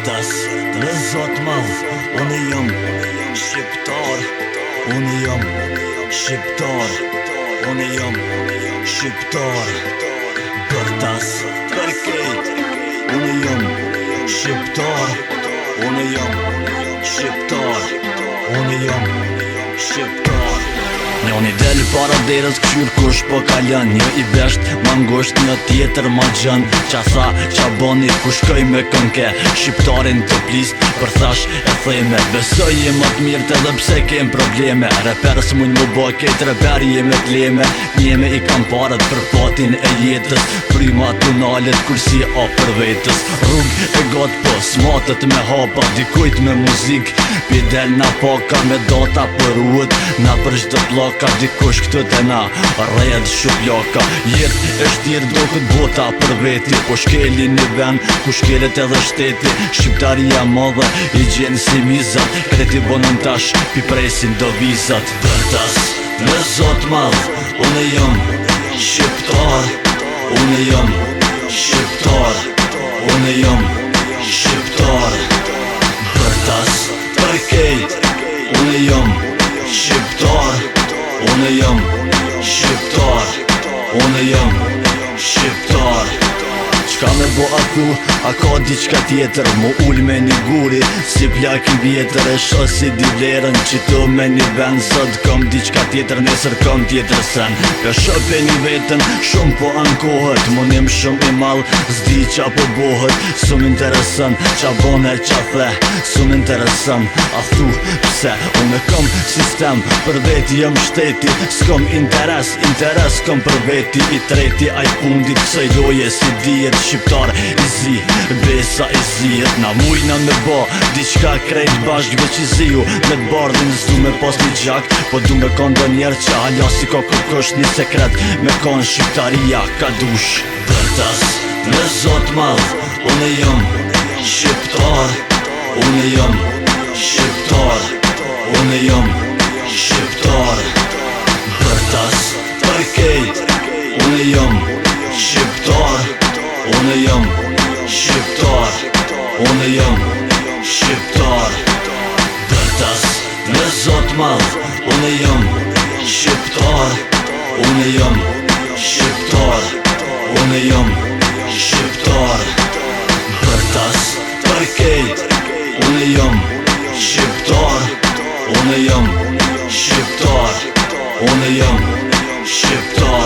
Bërtas, në zot madh, unë jam shqiptar, unë jam shqiptar, unë jam shqiptar. Bërtas, për kejt, unë jam shqiptar, unë jam shqiptar, unë jam shqiptar. Njoni del para derës këshyr kush po kalon. Një i vesht ma ngusht, një tjetër ma gjën. Qa tha, qa boni, ku shkoj me kënke shqiptarin të plist, për thash e theme. Besoj je më të mirët edhe pse kem probleme. Reper s'munj mu bo kejt reper jeme t'leme. Njeme i kam parat për patin e jetës, prima tunalet kur si a për vetës. Rrug e got po smatët me hapa, dikujt me muzik, pidel na paka me data për uët. Na për shdo plaka, dikush këtë të na rrejt shuplaka. Jet e shtirë do këtë bota për veti, po shkeli një ven, ku shkelet edhe shteti. Shqiptaria madhe i gjenë si mizat, kreti bonën tash, pi presin do vizat. Bërtas, në zot madh, unë jam shqiptar, unë jam shqiptar, unë jam shqiptar. Bërtas, për kejt, unë jam shqiptar, unë jam shqiptar, unë jam shqiptar. Qka me bo aku, a ka diqka tjetër, mu ull me një guri, si plak i vjetër e shosi di vlerën, qito me një vend, sot kom diqka tjetër, nesër kom tjetër sen. Ka shop e një vetën, shumë po ankohet, monim shumë i mal, zdi qa po bohet. Sum interesën, qa bone qa the, sum interesën, a thu pse, unë kom sistem, për veti jëm shteti, s'kom interes kom për veti i treti, aj fundit kësaj loje si dijet. Shqiptar i zi, besa i zijet, na mujna me ba diqka krejt bashk, veç i ziju me t'bardhin s'du me pas një gjak, po du me kon do njerë që halja si ko kërkush një sekret, me kon shqiptaria ka dush. Bërtas, në zot madh, unë jam shqiptar, unë jam shqiptar, unë jam shqiptar. Bërtas, për kejt, unë jam shqiptar, unë jam shqiptar, unë jam shqiptar. Bërtas, në zot madh, unë jam shqiptar, unë jam shqiptar, unë jam shqiptar. Bërtas, për kejt, unë jam shqiptar, unë jam shqiptar, unë jam shqiptar.